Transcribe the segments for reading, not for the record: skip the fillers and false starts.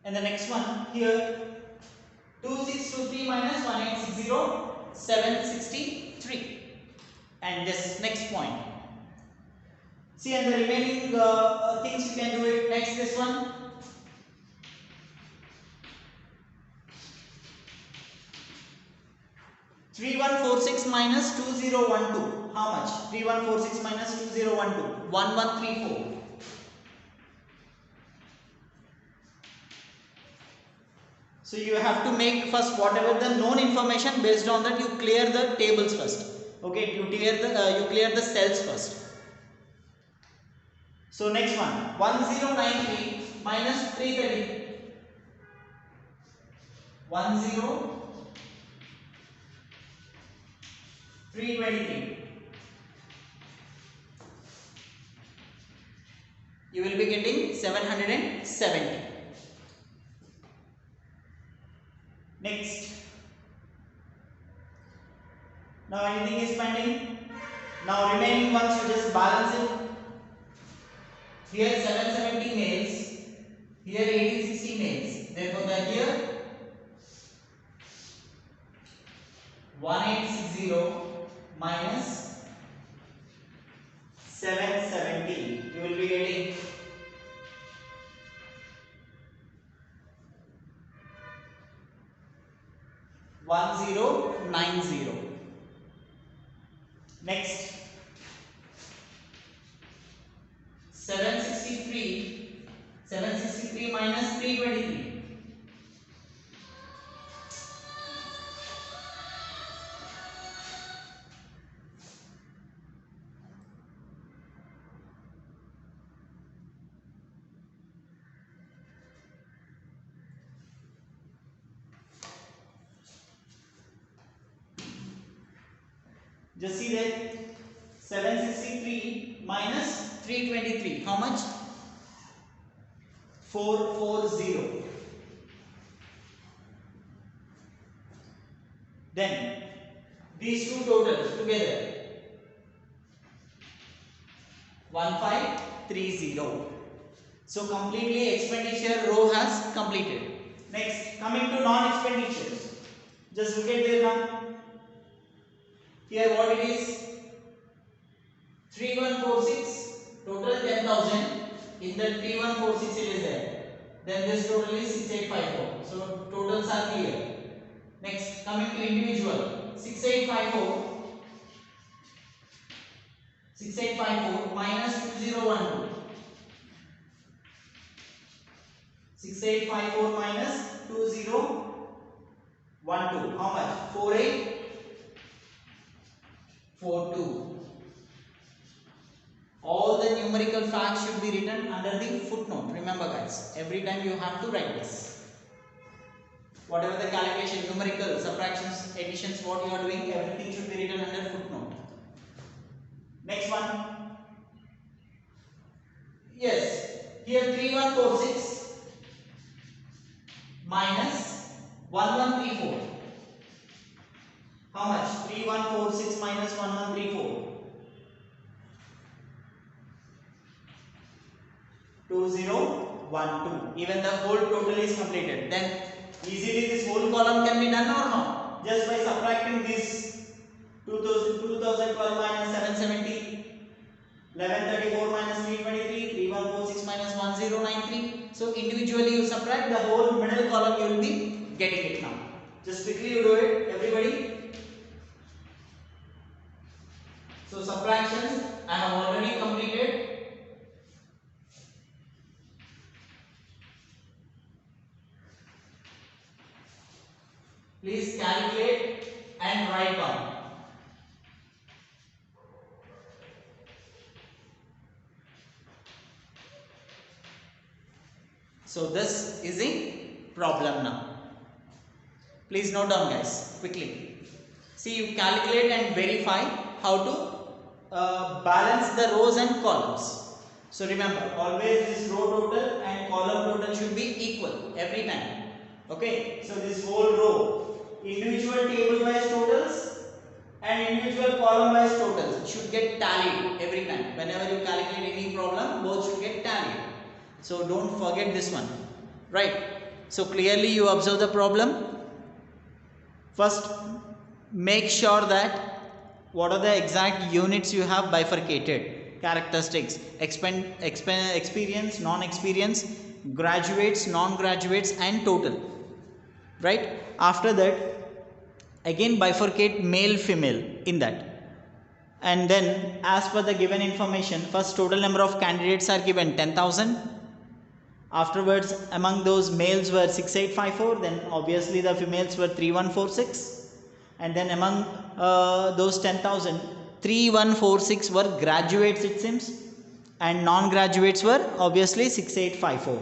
And the next one here, 2623 minus 1860, 763. And this next point. See, and the remaining things you can do it. Next, this one. 3146 minus 2012. How much? 3146 minus 2012. 1134. So you have to make first whatever the known information, based on that you clear the tables first. Okay, you clear the cells first. So next one, 1093 minus 330. 323. You will be getting 770. Next. Now anything is pending. Now remaining ones you just balance it. Here 770 males, here 1860 males. Therefore the here 1860 minus 770. You will be getting 1090. Next, 763 minus 323. Just see that 763 minus 323. How much? 440. Then these two totals together 1530. So completely expenditure row has completed. Next, coming to non-expenditures. Just look at there now. Here what it is, 3146, total 10,000. In that 3146 it is there. Then this total is 6854. So totals are clear. Next, coming to individual, 6854 minus 2012. 6854 minus 2012. How much? 4842. All the numerical facts should be written under the footnote. Remember guys, every time you have to write this. Whatever the calculation, numerical, subtractions, additions, what you are doing, everything should be written under footnote. Next one. Yes, here 3146 minus 1134. How much? 3146 minus 1134. 2012. Even the whole total is completed. Then easily this whole column can be done or not? Just by subtracting this 2012 minus 770, 1134 minus 323, 3146 minus 1093. So individually you subtract the whole middle column, you will be getting it now. Just quickly you do it, everybody. So subtractions I have already completed. Please calculate and write down. So this is a problem now. Please note down guys, quickly. See, you calculate and verify how to balance the rows and columns. So remember, always this row total and column total should be equal every time. Okay, so this whole row, individual table wise totals and individual column wise totals should get tallied every time. Whenever you calculate any problem, both should get tallied. So don't forget this one, right? So clearly you observe the problem. First, make sure that what are the exact units you have bifurcated. Characteristics, experience, non-experience, graduates, non-graduates, and total. Right? After that, again bifurcate male, female in that. And then as per the given information, first total number of candidates are given 10,000. Afterwards, among those males were 6854, then obviously the females were 3146, and then among those 10,000, 3146 were graduates it seems, and non-graduates were obviously 6854.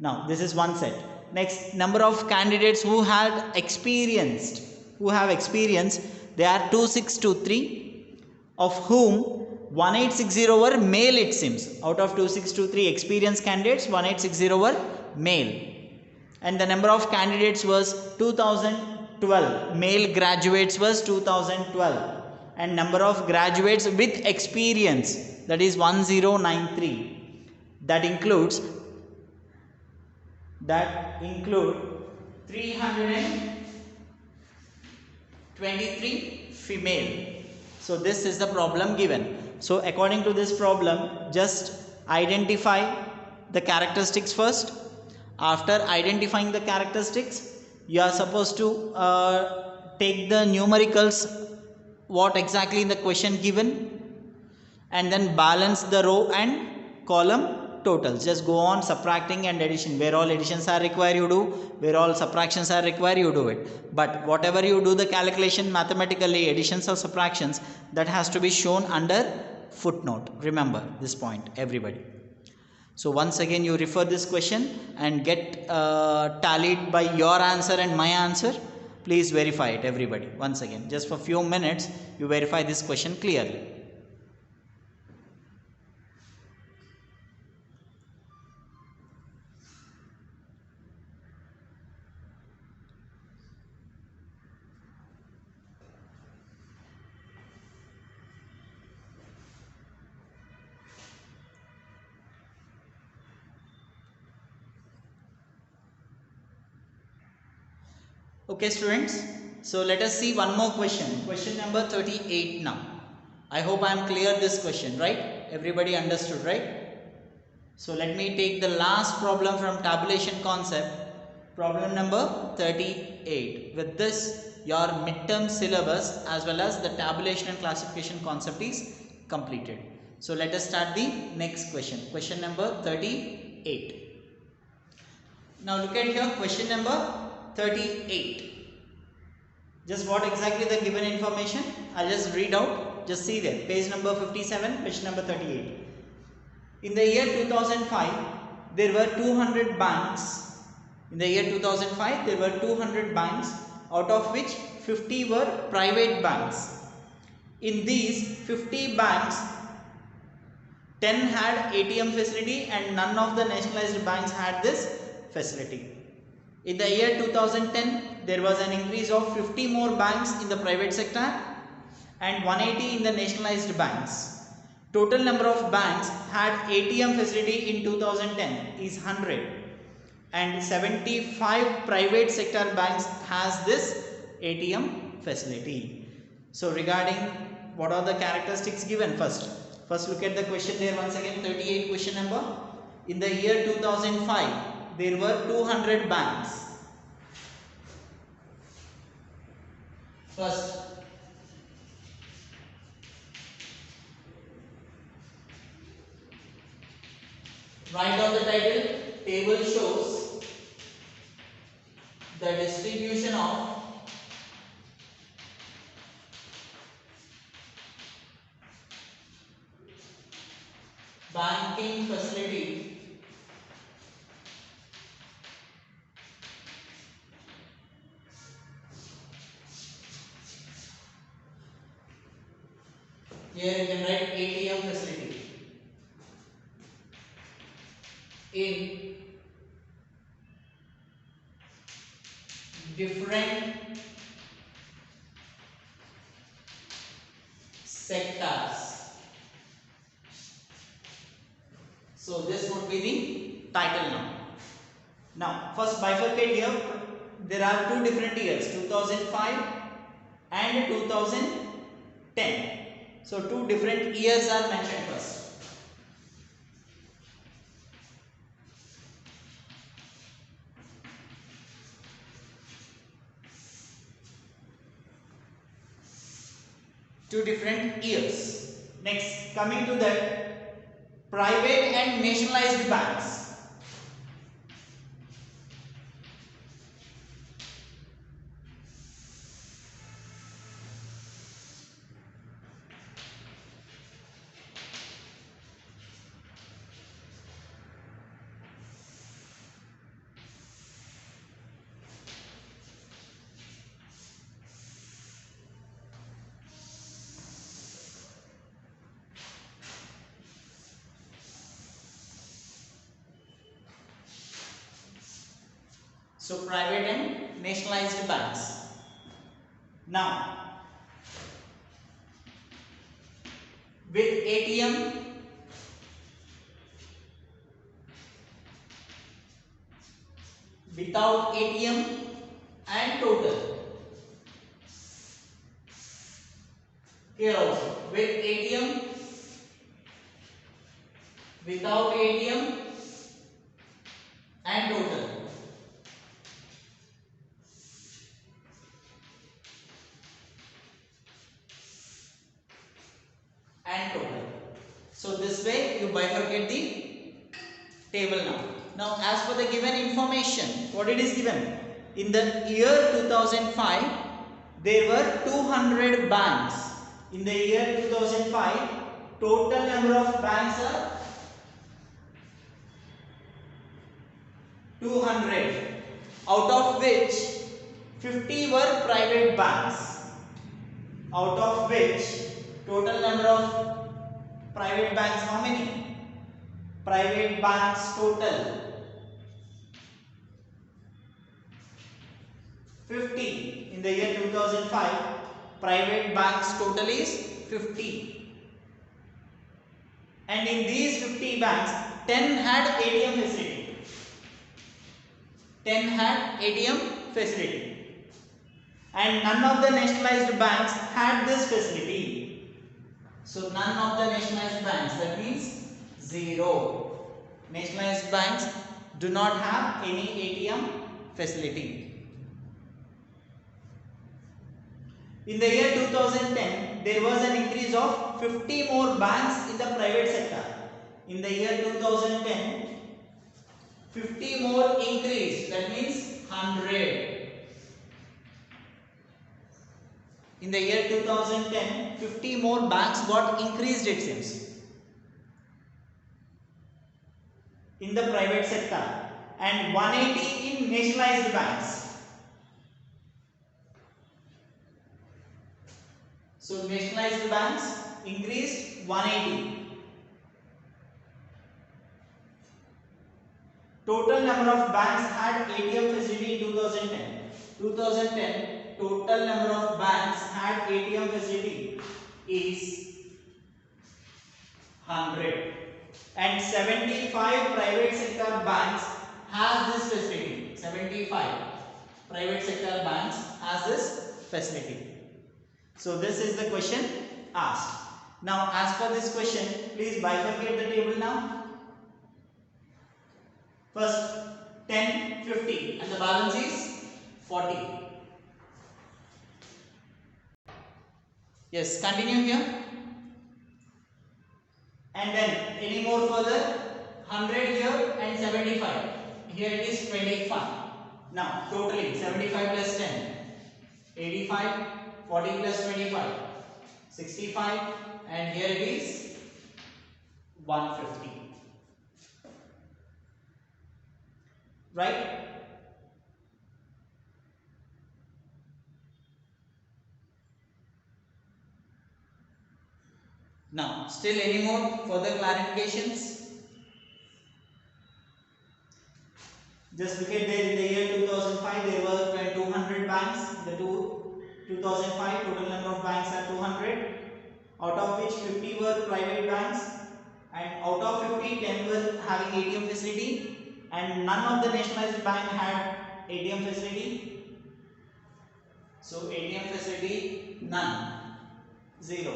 Now this is one set. Next, number of candidates who have experience, they are 2623, of whom 1860 were male it seems. Out of 2623 experienced candidates, 1860 were male. And the number of candidates was 2012. Male graduates was 2012. And number of graduates with experience, that is 1093. That include 323 female. So this is the problem given. So according to this problem, just identify the characteristics first. After identifying the characteristics, you are supposed to take the numericals, what exactly in the question given, and then balance the row and column totals. Just go on subtracting and addition. Where all additions are required, you do. Where all subtractions are required, you do it. But whatever you do the calculation mathematically, additions or subtractions, that has to be shown under footnote. Remember this point, everybody. So once again you refer this question and get tallied by your answer and my answer. Please verify it, everybody. Once again, just for few minutes you verify this question clearly. Okay students, so let us see one more question. Question number 38 now. I hope I am clear this question, right? Everybody understood, right? So let me take the last problem from tabulation concept. Problem number 38. With this, your midterm syllabus as well as the tabulation and classification concept is completed. So let us start the next question. Question number 38. Now look at here, question number 38. Just what exactly the given information? I'll just read out. Just see there. Page number 57, page number 38. In the year 2005, there were 200 banks. In the year 2005, there were 200 banks, out of which 50 were private banks. In these 50 banks, 10 had ATM facility and none of the nationalized banks had this facility. In the year 2010, there was an increase of 50 more banks in the private sector and 180 in the nationalized banks. Total number of banks had ATM facility in 2010 is 100 and 75 private sector banks has this ATM facility. So regarding what are the characteristics given first look at the question there once again, 38 question number. In the year 2005, there were 200 banks. First, write down the title. Table shows the distribution of banking facility here you can write ATM facility in different sectors. So this would be the title now. Now, first bifurcate here. There are two different years, 2005 and 2010. So, two different years are mentioned first. Two different years. Next, coming to that, private and nationalized banks. So, private and nationalized banks. Now, with ATM, without ATM and total. Here also, with ATM, without ATM and total. And total. So this way you bifurcate the table now. Now as per the given information, what it is given? In the year 2005, there were 200 banks. In the year 2005, total number of banks are 200, out of which 50 were private banks. Out of which total number of private banks, how many? Private banks total 50. In the year 2005, private banks total is 50. And in these 50 banks, 10 had ATM facility. 10 had ATM facility. And none of the nationalized banks had this facility. So none of the nationalized banks, that means 0. Nationalized banks do not have any ATM facility. In the year 2010, there was an increase of 50 more banks in the private sector. In the year 2010, 50 more increase, that means 100. In the year 2010, 50 more banks got increased, it seems, in the private sector, and 180 in nationalized banks. So nationalized banks increased 180. Total number of banks had ATM facility in 2010. 2010 total number of banks had ATM facility is 100, and 75 private sector banks has this facility. 75 private sector banks has this facility. So this is the question asked. Now as per this question, please bifurcate the table now. First 10, 50 and the balance is 40. Yes, continue here. And then any more further, 100 here and 75. Here it is 25. Now totally 75 plus 10, 85, 40 plus 25, 65, and here it is 150. Right? Now, still any more further clarifications? Just look at there, in the year 2005 there were 200 banks. The 2005 total number of banks are 200, out of which 50 were private banks, and out of 50, 10 were having ATM facility, and none of the nationalized bank had ATM facility. So ATM facility none, 0.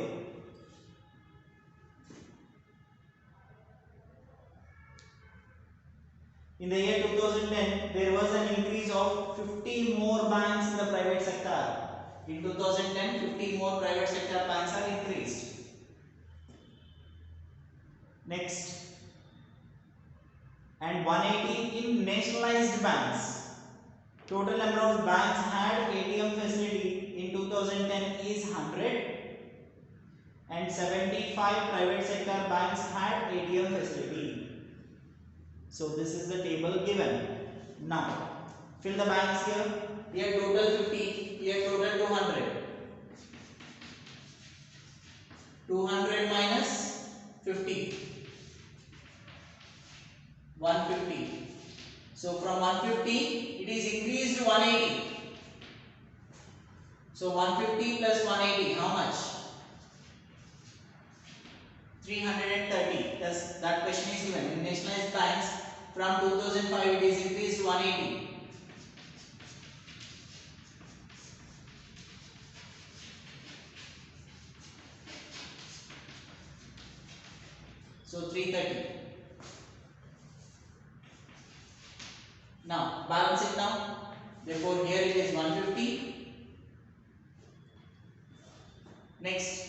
In the year 2010, there was an increase of 50 more banks in the private sector. In 2010, 50 more private sector banks are increased. Next, and 180 in nationalized banks. Total number of banks had ATM facility in 2010 is 100, and 75 private sector banks had ATM facility. So this is the table given. Now fill the banks here. Here total 50, here total 200. 200 minus 50. 150. So from 150 it is increased to 180. So 150 plus 180, how much? 330. Thus that question is given. In nationalized banks from 2005 it is increased to 180. So 330. Now balance it now. Therefore here it is 150. Next,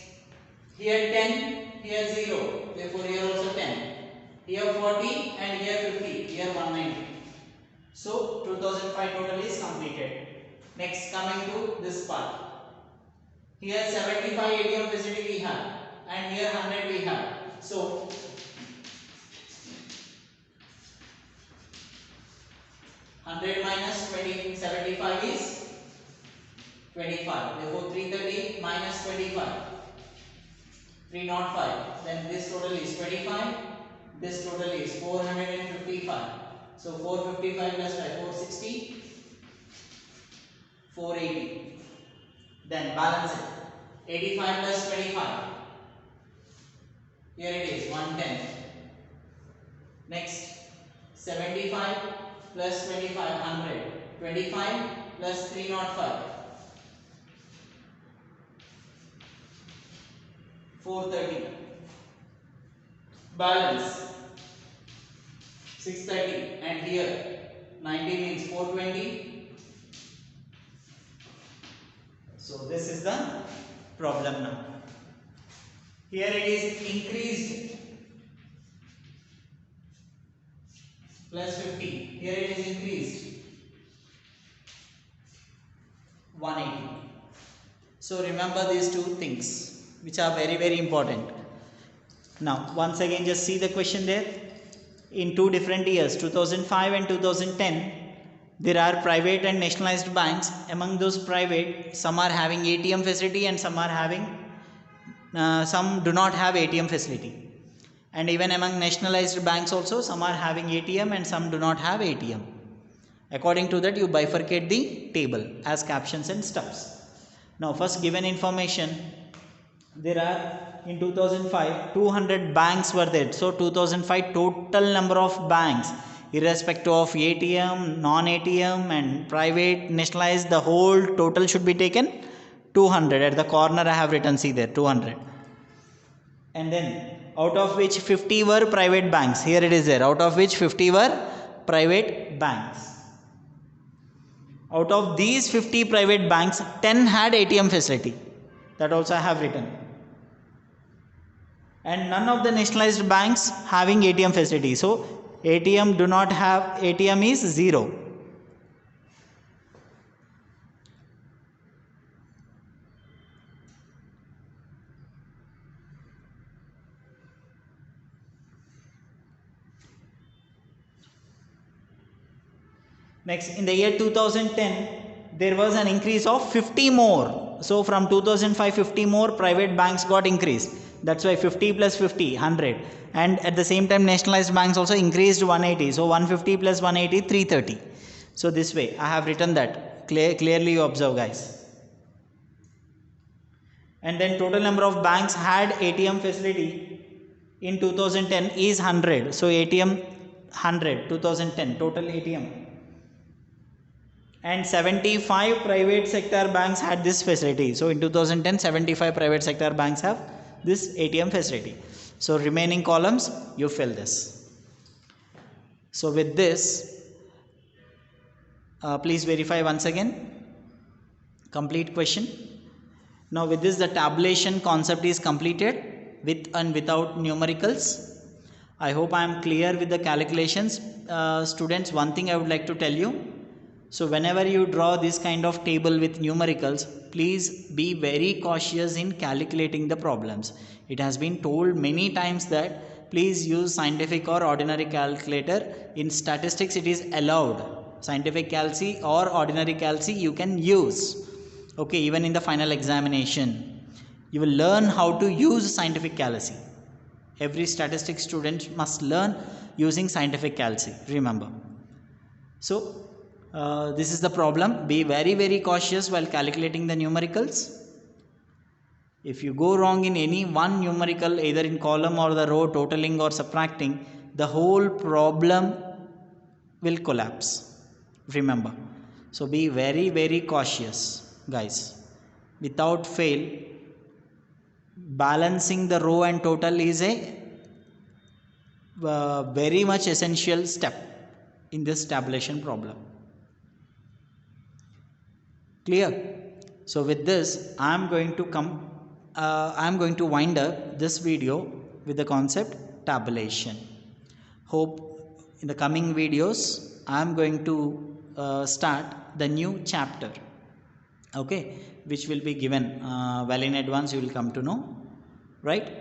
here 10, here 0. Therefore here also 10. Here 40 and here 50. Here 190. So 2005 total is completed. Next, coming to this part. Here 75 ATM facility we have and here 100 we have. So 100 minus 75 is 25. Therefore 330 minus 25. 305. Then this total is 25. This total is 455. So 455 plus 5, 460. 480. Then balance it. 85 plus 25. Here it is 110. Next 75 plus 25, 100. 25 plus 305. 430. Balance 630 and here 90 means 420. So this is the problem now. Here it is increased plus 50. Here it is increased 180. So remember these two things which are very important. Now once again just see the question there. In two different years 2005 and 2010 there are private and nationalized banks. Among those private, some are having ATM facility and some are having some do not have ATM facility. And even among nationalized banks also, some are having ATM and some do not have ATM. According to that, you bifurcate the table as captions and stubs. Now first, given information, there are in 2005 200 banks were there. So 2005 total number of banks irrespective of ATM, non-ATM and private, nationalized, the whole total should be taken 200. At the corner I have written, see there, 200. And then out of which 50 were private banks. Here it is there. Out of which 50 were private banks. Out of these 50 private banks, 10 had ATM facility. That also I have written. And none of the nationalized banks having ATM facility. So ATM do not have, ATM is 0. Next, in the year 2010, there was an increase of 50 more. So from 2005, 50 more private banks got increased. That's why 50 plus 50, 100. And at the same time, nationalized banks also increased 180. So 150 plus 180, 330. So this way, I have written that. Clearly you observe, guys. And then total number of banks had ATM facility in 2010 is 100. So ATM 100, 2010 total ATM, and 75 private sector banks had this facility. So in 2010, 75 private sector banks have this ATM facility. So remaining columns you fill this. So with this, please verify once again. Complete question. Now with this, the tabulation concept is completed with and without numericals. I hope I am clear with the calculations. Students, one thing I would like to tell you. So whenever you draw this kind of table with numericals, please be very cautious in calculating the problems. It has been told many times that please use scientific or ordinary calculator. In statistics it is allowed. Scientific calci or ordinary calci you can use. Okay, even in the final examination, you will learn how to use scientific calci. Every statistics student must learn using scientific calci, remember. So this is the problem. Be very cautious while calculating the numericals. If you go wrong in any one numerical, either in column or the row, totaling or subtracting, the whole problem will collapse, remember. So be very cautious, guys. Without fail, balancing the row and total is a very much essential step in this tabulation problem. Clear? So with this, I am going to wind up this video with the concept tabulation. Hope in the coming videos I am going to start the new chapter, okay, which will be given well in advance. You will come to know, right?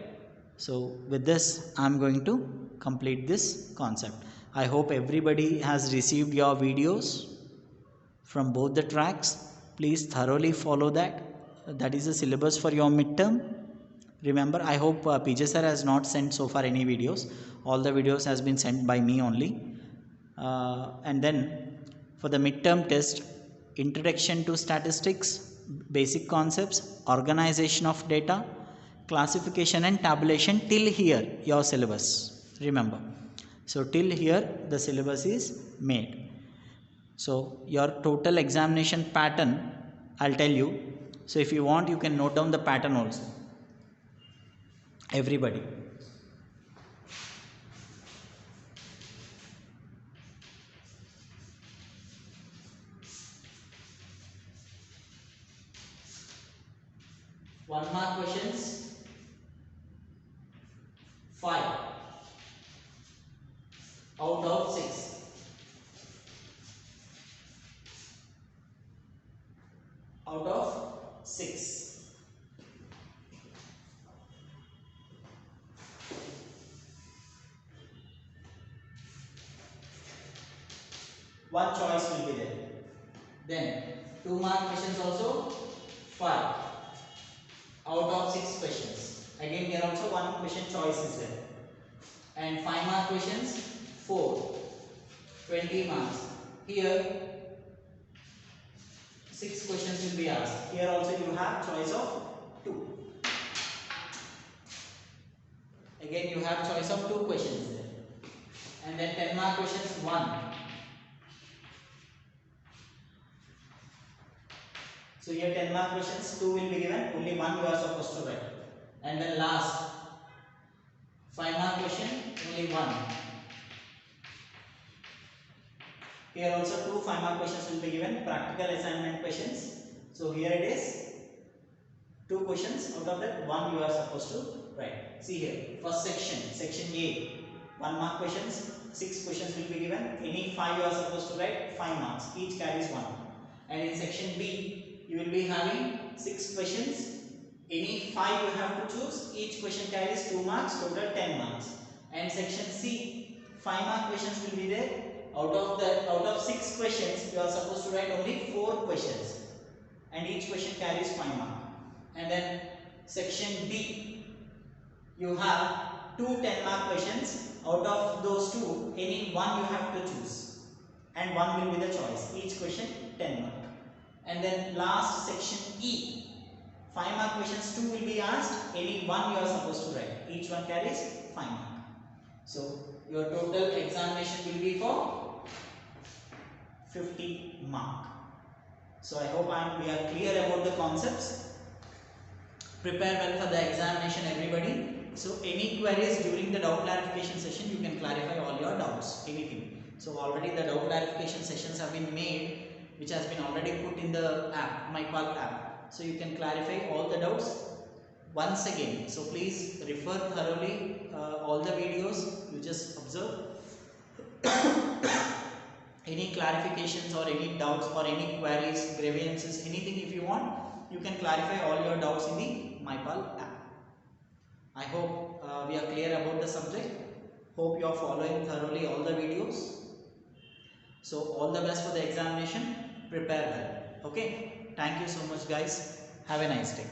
So with this, I am going to complete this concept. I hope everybody has received your videos from both the tracks. Please thoroughly follow that. That is the syllabus for your midterm. Remember, I hope PJ sir has not sent so far any videos. All the videos has been sent by me only. And then for the midterm test, introduction to statistics, basic concepts, organization of data, classification and tabulation, till here your syllabus, remember. So till here the syllabus is made. So your total examination pattern, I'll tell you. So if you want, you can note down the pattern also, everybody. One mark questions, 5 out of 6. Out of 6. One choice will be there. Then 2 mark questions also, 5 out of 6 questions. Again here also one question choice is there. And 5 mark questions, 4, 20 marks. Here 6 questions will be asked. Here also you have choice of 2. Again you have choice of 2 questions there. And then 10 mark questions, 1. So here 10 mark questions, 2 will be given, only 1 you are supposed to write. And then last 5 mark question, only 1. Here also 2 5 mark questions will be given, practical assignment questions. So here it is 2 questions, out of that 1 you are supposed to write. See here, first section A, 1 mark questions, 6 questions will be given. Any 5 you are supposed to write, 5 marks, each carries 1. And in section B, you will be having 6 questions. Any 5 you have to choose, each question carries 2 marks, total 10 marks. And section C, 5 mark questions will be there. Out of 6 questions, you are supposed to write only 4 questions, and each question carries 5 marks. And then section D, you have 2 10 mark questions. Out of those 2, any 1 you have to choose, and 1 will be the choice. Each question 10 mark. And then last section E, 5 mark questions 2 will be asked. Any 1 you are supposed to write. Each one carries 5 mark. So your total examination will be for 50 mark. So I hope we are clear about the concepts. Prepare well for the examination, everybody. So any queries during the doubt clarification session, you can clarify all your doubts, anything. So already the doubt clarification sessions have been made, which has been already put in the app, MyPal app. So you can clarify all the doubts once again. So please refer thoroughly all the videos, you just observe. Any clarifications or any doubts or any queries, grievances, anything if you want, you can clarify all your doubts in the MyPal app. I hope we are clear about the subject. Hope you are following thoroughly all the videos. So all the best for the examination. Prepare well. Okay. Thank you so much guys. Have a nice day.